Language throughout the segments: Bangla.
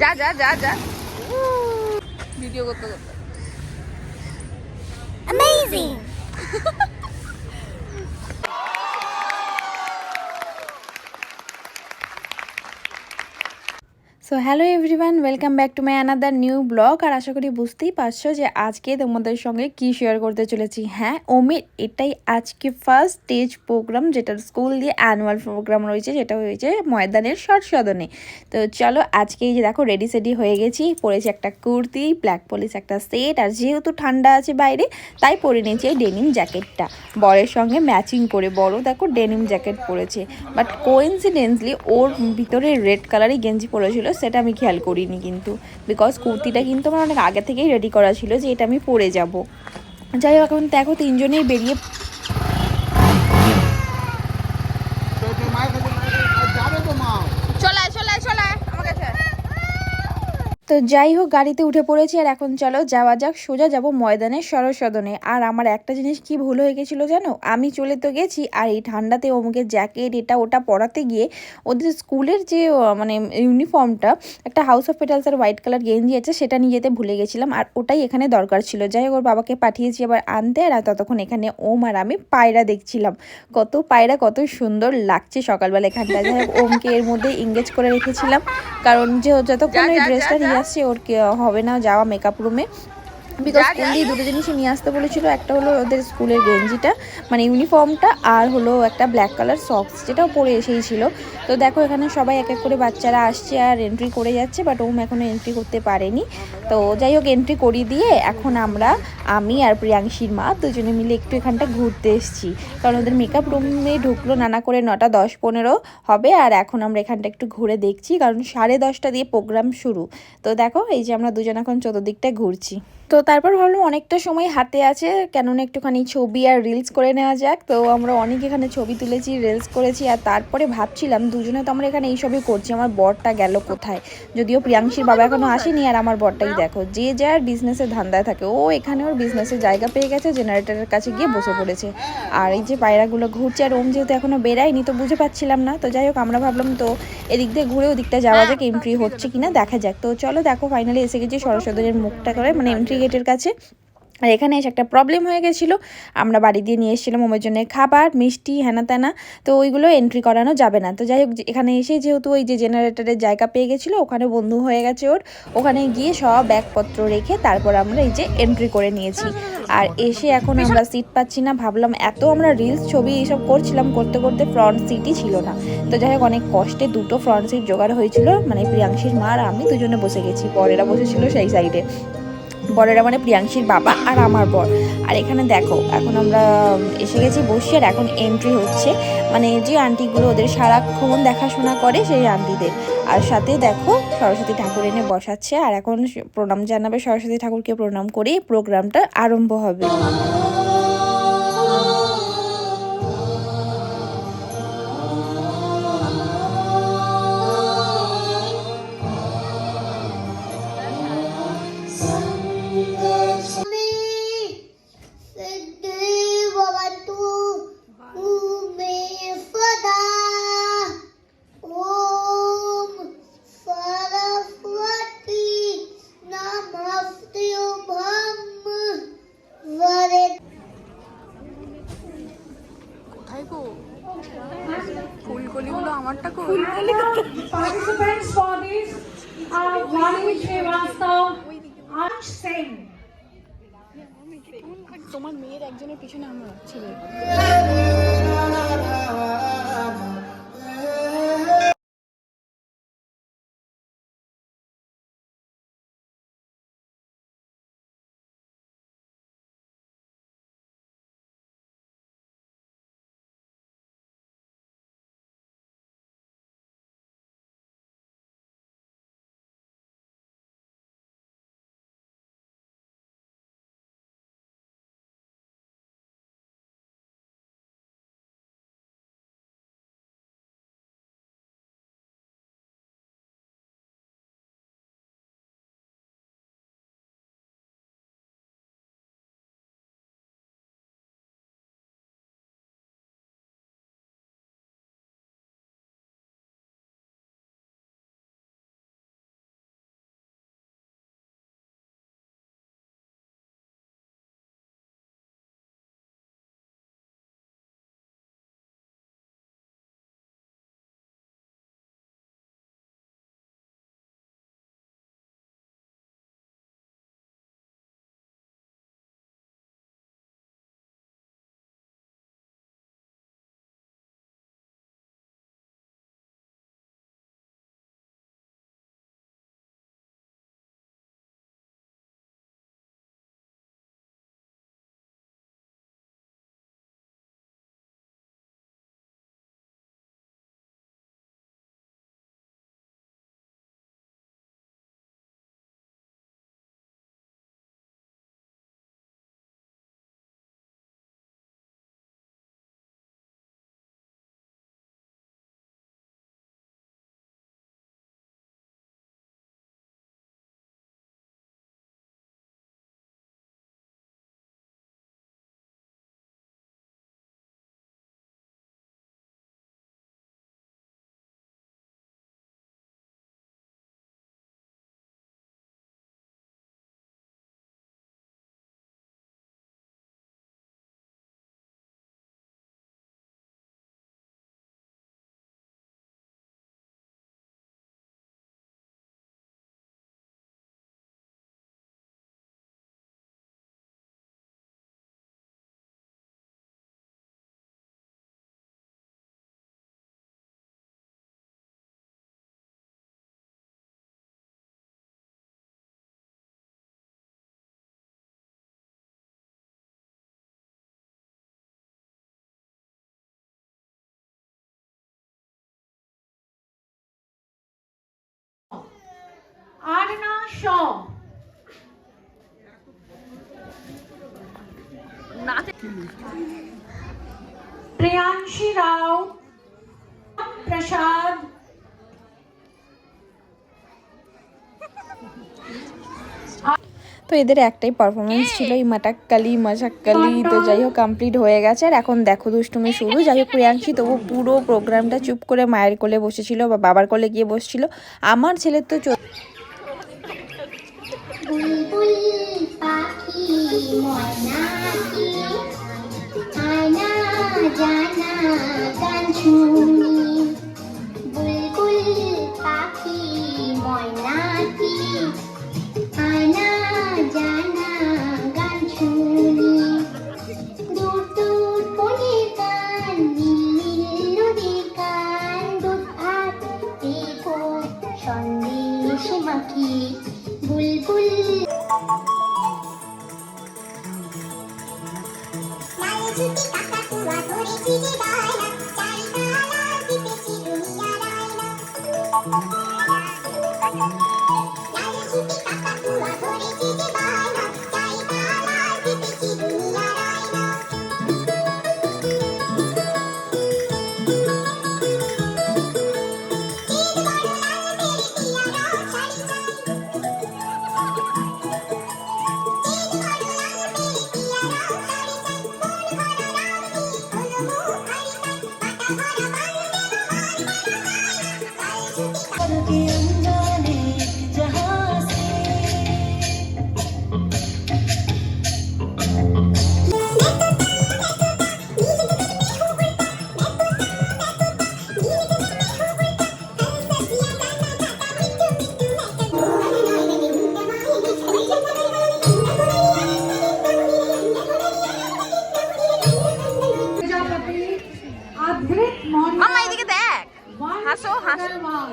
যা যা যা যা ভিডিও করতে করতে amazing. So hello everyone, welcome back to my another new blog. আর আশা করি বুঝতেই পারছো যে আজকে তোমাদের সঙ্গে কি শেয়ার করতে চলেছি। হ্যাঁ, ওমির এটাই আজকে ফার্স্ট স্টেজ প্রোগ্রাম, যেটা স্কুল দিয়ে অ্যানুয়াল প্রোগ্রাম রয়েছে, যেটা হয়েছে ময়দানের সদনে। তো চলো আজকে এই যে দেখো রেডি সেডি হয়ে গেছি, পরেছি একটা কুর্তি, ব্ল্যাক পলিশ একটা সেট, আর যেহেতু ঠান্ডা আছে বাইরে তাই পরে নিয়েছি এই ডেনিম জ্যাকেটটা বরের সঙ্গে ম্যাচিং করে। বড় দেখো ডেনিম জ্যাকেট পরেছে, বাট কোইন্সিডেন্সলি ওর ভিতরে রেড কালারই গেঞ্জি পরেছিল, সেটা আমি খেয়াল করিনি কিন্তু, বিকজ কুর্তিটা কিন্তু আমার অনেক আগে থেকেই রেডি করা ছিল যে এটা আমি পরে যাব। যাই হোক, এখন দেখো তিনজনেই বেরিয়ে চলে চলে চলে আমার কাছে। তো যাই হোক, গাড়িতে উঠে পড়েছি, আর এখন চলো যাওয়া যাক, সোজা যাব ময়দানের সদনে। আর আমার একটা জিনিস কি ভুল হয়ে গেছিলো জানো, আমি চলে তো গেছি, আর এই ঠান্ডাতে অমুকের জ্যাকেট এটা ওটা পরাতে গিয়ে ওদের স্কুলের যে মানে ইউনিফর্মটা, একটা হাউস অফ পেটালসের হোয়াইট কালার গেঞ্জি আছে, সেটা নিয়ে যেতে ভুলে গেছিলাম, আর ওটাই এখানে দরকার ছিল। যাই হোক, ওর বাবাকে পাঠিয়েছি আবার আনতে, আর ততক্ষণ এখানে ওম আর আমি পায়রা দেখছিলাম। কত পায়রা, কত সুন্দর লাগছে সকালবেলা এখানটা। যাই হোক, ওমকে এর মধ্যে এঙ্গেজ করে রেখেছিলাম, কারণ যে যতক্ষণ ওই ড্রেসটা নিয়ে আসছে ওর হবে না যাওয়া মেকআপ রুমে, বিকজ স্কুল দিয়ে দুটো জিনিসই নিয়ে আসতে বলেছিল। একটা হলো ওদের স্কুলের গেঞ্জিটা মানে ইউনিফর্মটা, আর হলো একটা ব্ল্যাক কালার সক্স, যেটাও পরে এসেই ছিল। তো দেখো এখানে সবাই এক এক করে বাচ্চারা আসছে আর এন্ট্রি করে যাচ্ছে, বাট ওম এখনও এন্ট্রি করতে পারেনি। তো যাই হোক, এন্ট্রি করিয়ে দিয়ে এখন আমি আর প্রিয়াংশীর মা দুজনে মিলে একটু এখানটা ঘুরতে এসেছি, কারণ ওদের মেকআপ রুমে ঢুকলো নানা করে 9টা 10-15 হবে, আর এখন আমরা এখানটা একটু ঘুরে দেখছি, কারণ 10:30 দিয়ে প্রোগ্রাম শুরু। তো দেখো এই যে আমরা দুজন এখন চতুর্দিকটায় ঘুরছি। তো তারপর ভাবলাম অনেকটা সময় হাতে আছে, কেননা একটুখানি ছবি আর রিলস করে নেওয়া যাক। তো আমরা অনেক এখানে ছবি তুলেছি, রিলস করেছি, আর তারপরে ভাবছিলাম দুজনে তো আমরা এখানে এইসবই করছি, আমার বরটা গেল কোথায়। যদিও প্রিয়াংশীর বাবা এখনও আসেনি, আর আমার বরটাই দেখো যে যার বিজনেসের ধান্দায় থাকে, ও এখানে ওর বিজনেসের জায়গা পেয়ে গেছে, জেনারেটরের কাছে গিয়ে বসে পড়েছে। আর এই যে পায়রাগুলো ঘুরছে, আর ওম যেহেতু এখনও বেরায়নি তো বুঝে পাচ্ছিলাম না। তো যাই হোক, আমরা ভাবলাম তো এদিক দিয়ে ঘুরে ওদিকটা যাওয়া যাক, এন্ট্রি হচ্ছে কিনা দেখা যাক। তো চলো দেখো ফাইনালি এসে গেছি সরস্বতীর মুখটা করে, মানে এন্ট্রি গেটের কাছে। আর এখানে এসে একটা প্রবলেম হয়ে গেছিলো, আমরা বাড়ি দিয়ে নিয়ে এসেছিলাম ওমের জন্য খাবার মিষ্টি হ্যানা ত্যানা, তো ওইগুলো এন্ট্রি করানো যাবে না। তো যাই হোক, এখানে এসে যেহেতু ওই যে জেনারেটরের জায়গা পেয়ে গেছিলো, ওখানে বন্ধু হয়ে গেছে ওর, ওখানে গিয়ে সব ব্যাগপত্র রেখে তারপর আমরা এই যে এন্ট্রি করে নিয়েছি। আর এসে এখন আমরা সিট পাচ্ছি না, ভাবলাম এত আমরা রিলস ছবি এইসব করছিলাম, করতে করতে ফ্রন্ট সিটই ছিল না। তো যাই হোক, অনেক কষ্টে দুটো ফ্রন্ট সিট জোগাড় হয়েছিল, মানে প্রিয়াংশীর মা আর আমি দুজনে বসে গেছি, বরেরা বসেছিল সেই সাইডে, বরেরা মানে প্রিয়াংশীর বাবা আর আমার বর। আর এখানে দেখো এখন আমরা এসে গেছি বসে, আর এখন এন্ট্রি হচ্ছে, মানে যে আন্টিগুলো ওদের সারাক্ষণ দেখাশোনা করে সেই আন্টিদের। আর সাথে দেখো সরস্বতী ঠাকুর এনে বসাচ্ছে, আর এখন প্রণাম জানাবে, সরস্বতী ঠাকুরকে প্রণাম করেই প্রোগ্রামটা আরম্ভ হবে। ফুলকলিগুলো আমারটা কো Participants for this are Vani Srivastav, Arch Singh. তোমার মেয়ের একজনের পিছনে আমরা ছিল। Arna Shaw. Priyanshi Rao. Prasad. তো এদের একটাই পারফরমেন্স ছিল এই মাটাক্কালি মাসাক্কালি। তো যাই হোক কমপ্লিট হয়ে গেছে। আর এখন দেখো দুষ্টুমি শুরু। যাই হোক প্রিয়াংশী তবু পুরো প্রোগ্রামটা চুপ করে মায়ের কোলে বসেছিল বা বাবার কোলে গিয়ে বসছিল। আমার ছেলের তো বুলবুল পাখি ময়নাকি আয়না জানা গান শুনি বুলবুল পাখি ময়নাকি আয়না জানা গান শুনি দূর দূর বনের গান নীল নীল নদীর গান দুধ ভাত দেব সন্দেশে মাখি বুলবুল লাল ছুটি কাকাতুয়া ধরেছি যে বায়না চারিখানা দিতেছি দুনিয়া রায়না লাল ছুটি কাকাতুয়া ধরেছি যে বায়না চারিখানা দিতেছি দুনিয়া রায়না Prajapati. Adrit Monica. মাম্মা এদিকে দেখ। Vansh হাসো, হাসো। Agarwal.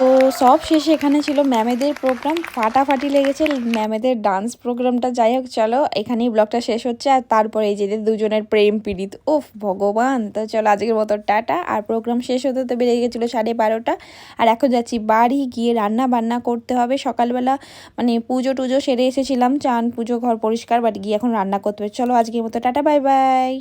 তো সব শেষে এখানে ছিল ম্যামেদের প্রোগ্রাম। ফাটাফাটি লেগেছে ম্যামেদের ডান্স প্রোগ্রামটা। যাই হোক চলো এখানেই ব্লগটা শেষ হচ্ছে। আর তারপরে এই যে দুজনের প্রেম পীড়িত, ওফ ভগবান। তো চলো আজকের মতো টাটা। আর প্রোগ্রাম শেষ হতে তো বেরিয়ে গেছিলো 12:30। আর এখন যাচ্ছি বাড়ি, গিয়ে রান্না বান্না করতে হবে। সকালবেলা মানে পুজো টুজো সেরে এসেছিলাম, চান পুজো ঘর পরিষ্কার, বাট গিয়ে এখন রান্না করতে হবে। চলো আজকের মতো টাটা, বাই বাই।